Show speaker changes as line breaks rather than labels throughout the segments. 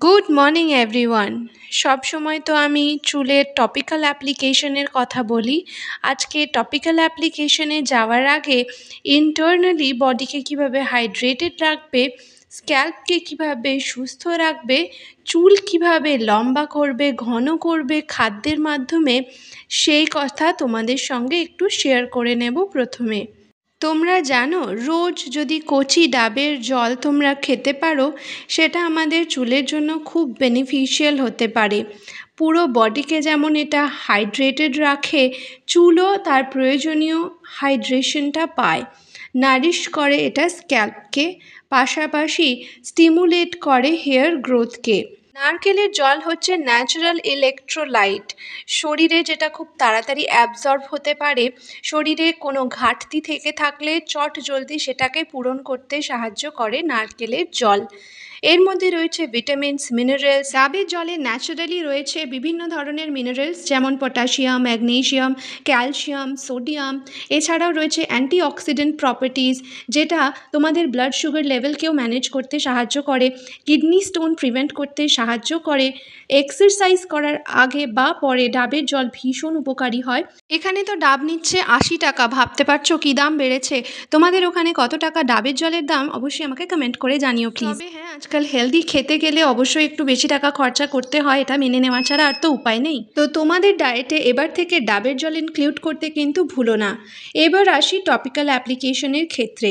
Good morning everyone. সব সময় তো আমি চুলের টপিক্যাল অ্যাপ্লিকেশনের কথা বলি। আজকে টপিক্যাল অ্যাপ্লিকেশনে যাওয়ার আগে ইন্টারনালি বডিকে কিভাবে হাইড্রেটেড রাখবে, স্ক্যাল্পকে কিভাবে সুস্থ রাখবে, চুল কিভাবে লম্বা করবে, ঘন করবে খাদ্যের মাধ্যমে, সেই কথা তোমাদের সঙ্গে একটু শেয়ার করে নেব প্রথমে। তোমরা জানো রোজ যদি কচি ডাবের জল তোমরা খেতে পারো, সেটা আমাদের চুলের জন্য খুব বেনিফিশিয়াল হতে পারে। পুরো বডিকে যেমন এটা হাইড্রেটেড রাখে, চুলও তার প্রয়োজনীয় হাইড্রেশনটা পায়। নারিশ করে এটা স্ক্যাল্পকে, পাশাপাশি স্টিমুলেট করে হেয়ার গ্রোথকে। নারকেলের জল হচ্ছে ন্যাচারাল ইলেকট্রোলাইট, শরীরে যেটা খুব তাড়াতাড়ি অ্যাবজর্ব হতে পারে। শরীরে কোনো ঘাটতি থেকে থাকলে চট জলদি সেটাকে পূরণ করতে সাহায্য করে নারকেলের জল। এর মধ্যে রয়েছে ভিটামিনস, মিনারেলস। ডাবের জলে ন্যাচারালি রয়েছে বিভিন্ন ধরনের মিনারেলস, যেমন পটাশিয়াম, ম্যাগনেসিয়াম, ক্যালসিয়াম, সোডিয়াম। এছাড়াও রয়েছে অ্যান্টিঅক্সিডেন্ট প্রপার্টিজ, যেটা তোমাদের ব্লাড সুগার লেভেলকেও ম্যানেজ করতে সাহায্য করে, কিডনি স্টোন প্রিভেন্ট করতে সাহায্য করে। এক্সারসাইজ করার আগে বা পরে ডাবের জল ভীষণ উপকারী হয়। এখানে তো ডাব নিচ্ছে 80 টাকা, ভাবতে পারছো কী দাম বেড়েছে। তোমাদের ওখানে কত টাকা ডাবের জলের দাম অবশ্যই আমাকে কমেন্ট করে জানিও প্লিজ। তবে হ্যাঁ, আজকাল হেলদি খেতে গেলে অবশ্যই একটু বেশি টাকা খরচা করতে হয়, এটা মেনে নেওয়া ছাড়া আর তো উপায় নেই। তো তোমাদের ডায়েটে এবার থেকে ডাবের জল ইনক্লুড করতে কিন্তু ভুলো না। এবার আসি টপিক্যাল অ্যাপ্লিকেশনের ক্ষেত্রে।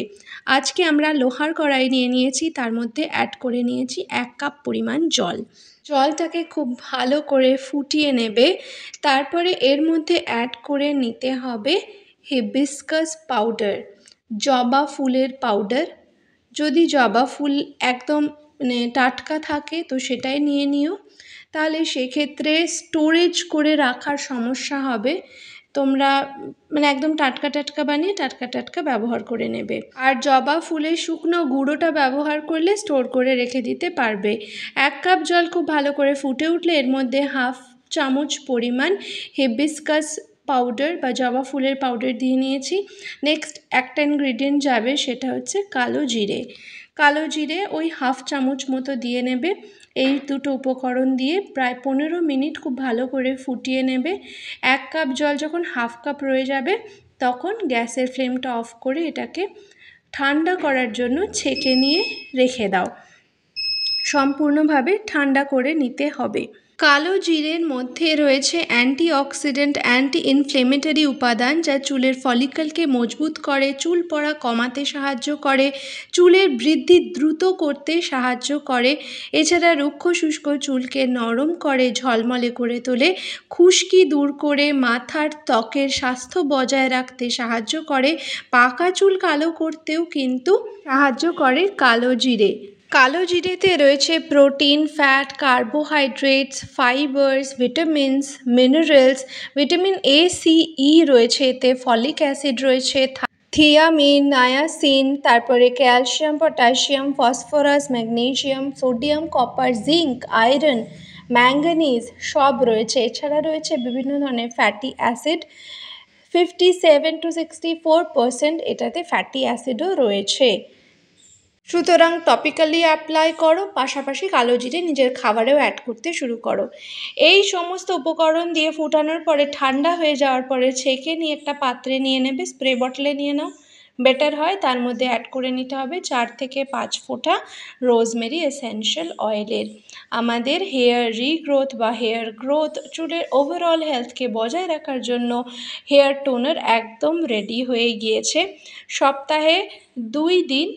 আজকে আমরা লোহার কড়াই নিয়ে নিয়েছি, তার মধ্যে অ্যাড করে নিয়েছি 1 কাপ পরিমাণ জল। জলটাকে খুব ভালো করে ফুটিয়ে নেবে। তারপরে এর মধ্যে অ্যাড করে নিতে হবে হিবিস্কাস পাউডার, জবা ফুলের পাউডার। যদি জবা ফুল একদম টাটকা থাকে তো সেটাই নিয়ে নিও, তাহলে সেক্ষেত্রে স্টোরেজ করে রাখার সমস্যা হবে। তোমরা একদম টাটকা টাটকা বানিয়ে টাটকা টাটকা ব্যবহার করে নেবে। আর জবা ফুলের শুকনো গুঁড়োটা ব্যবহার করলে স্টোর করে রেখে দিতে পারবে। 1 কাপ জল খুব ভালো করে ফুটে উঠলে এর মধ্যে 1/2 চামচ পরিমাণ হিবিস্কাস পাউডার বা জবা ফুলের পাউডার দিয়ে নিয়েছি। নেক্সট একটা ইনগ্রিডিয়েন্ট যাবে, সেটা হচ্ছে কালো জিরে। কালো জিরে ওই 1/2 চামচ মতো দিয়ে নেবে। এই দুটো উপকরণ দিয়ে প্রায় 15 মিনিট খুব ভালো করে ফুটিয়ে নেবে। 1 কাপ জল যখন 1/2 কাপ রয়ে যাবে, তখন গ্যাসের ফ্লেমটা অফ করে এটাকে ঠান্ডা করার জন্য ছেঁকে নিয়ে রেখে দাও। সম্পূর্ণভাবে ঠান্ডা করে নিতে হবে। কালো জিরের মধ্যে রয়েছে অ্যান্টিঅক্সিডেন্ট, অ্যান্টি ইনফ্লেমেটরি উপাদান, যা চুলের ফলিকলকে মজবুত করে, চুল পড়া কমাতে সাহায্য করে, চুলের বৃদ্ধি দ্রুত করতে সাহায্য করে। এছাড়া রুক্ষ শুষ্ক চুলকে নরম করে, ঝলমলে করে তোলে, খুশকি দূর করে, মাথার ত্বকের স্বাস্থ্য বজায় রাখতে সাহায্য করে, পাকা চুল কালো করতেও কিন্তু সাহায্য করে কালো জিরে। কালো জিরেতে রয়েছে protein, fat, carbohydrates, fibres, vitamins, minerals. Vitamin A, C, E রয়েছে এতে, ফলিক অ্যাসিড রয়েছে, থিয়ামিন, নায়াসিন, তারপরে calcium, potassium, phosphorus, magnesium, sodium, copper, zinc, iron, manganese সব রয়েছে। এছাড়া রয়েছে বিভিন্ন ধরনের ফ্যাটি অ্যাসিড, 57 to 64% এটাতে ফ্যাটি অ্যাসিডও রয়েছে। সুতরাং টপিক্যালি অ্যাপ্লাই করো, পাশাপাশি কালো জিরে নিজের খাবারেও অ্যাড করতে শুরু করো। এই সমস্ত উপকরণ দিয়ে ফুটানোর পরে ঠান্ডা হয়ে যাওয়ার পরে ছেঁকে নিয়ে একটা পাত্রে নিয়ে নেবে, স্প্রে বটলে নিয়ে নাও, বেটার হয়। তার মধ্যে অ্যাড করে নিতে হবে 4 থেকে 5 ফোঁটা রোজমেরি এসেনশিয়াল অয়েলের। আমাদের হেয়ার রিগ্রোথ বা হেয়ার গ্রোথ, চুলের ওভারঅল হেলথকে বজায় রাখার জন্য হেয়ার টোনার একদম রেডি হয়ে গিয়েছে। সপ্তাহে 2 দিন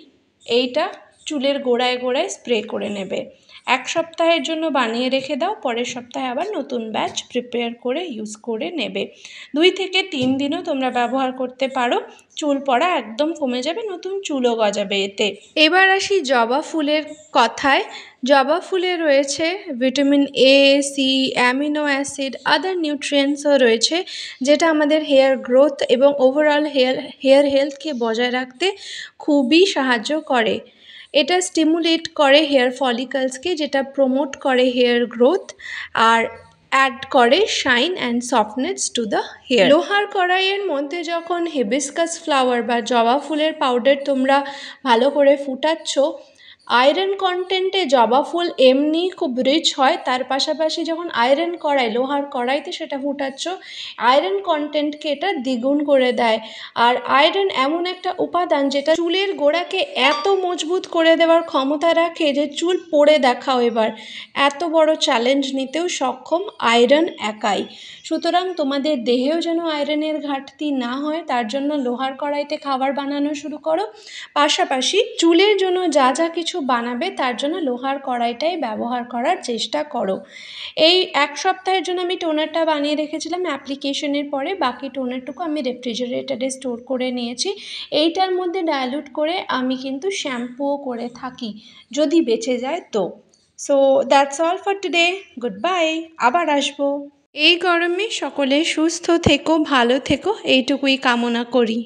এইটা চুলের গোড়ায় গোড়ায় স্প্রে করে নেবে। 1 সপ্তাহের জন্য বানিয়ে রেখে দাও, পরের সপ্তাহে আবার নতুন ব্যাচ প্রিপেয়ার করে ইউজ করে নেবে। 2 থেকে 3 দিনও তোমরা ব্যবহার করতে পারো, চুল পড়া একদম কমে যাবে, নতুন চুলও গজাবে এতে। এবার আসি জবা ফুলের কথায়। জবা ফুলে রয়েছে vitamin A, C, amino acid, other নিউট্রিয়েন্টসও রয়েছে, যেটা আমাদের হেয়ার গ্রোথ এবং ওভারঅল হেয়ার হেলথকে বজায় রাখতে খুবই সাহায্য করে। এটা স্টিমুলেট করে হেয়ার ফলিকলসকে, যেটা প্রমোট করে হেয়ার গ্রোথ আর অ্যাড করে shine and softness to the hair. লোহার কড়াইয়ের মধ্যে যখন হিবিস্কাস ফ্লাওয়ার বা জবা ফুলের পাউডার তোমরা ভালো করে ফুটাচ্ছ, আয়রন কন্টেন্টে জবা ফুল এমনি খুব রিচ হয়, তার পাশাপাশি যখন আয়রন কড়াই, লোহার কড়াইতে সেটা ফুটাচ্ছ, আয়রন কন্টেন্টকে এটা দ্বিগুণ করে দেয়। আর আয়রন এমন একটা উপাদান যেটা চুলের গোড়াকে এত মজবুত করে দেওয়ার ক্ষমতা রাখে যে চুল পড়ে দেখাও এবার, এত বড় চ্যালেঞ্জ নিতেও সক্ষম আয়রন একাই। সুতরাং তোমাদের দেহেও যেন আয়রনের ঘাটতি না হয়, তার জন্য লোহার কড়াইতে খাবার বানানো শুরু করো। পাশাপাশি চুলের জন্য যা যা কিছু বানাবে তার জন্য লোহার কড়াইটাই ব্যবহার করার চেষ্টা করো। এই 1 সপ্তাহের জন্য আমি টোনারটা বানিয়ে রেখেছিলাম, অ্যাপ্লিকেশনের পরে বাকি টোনারটুকু আমি রেফ্রিজারেটরে স্টোর করে নিয়েছি। এইটার মধ্যে ডাইলুট করে আমি কিন্তু শ্যাম্পুও করে থাকি, যদি বেঁচে যায় তো। So that's all for today, good bye, আবার আসবো। এই গরমে সকলে সুস্থ থেকো, ভালো থেকো, এইটুকুই কামনা করি।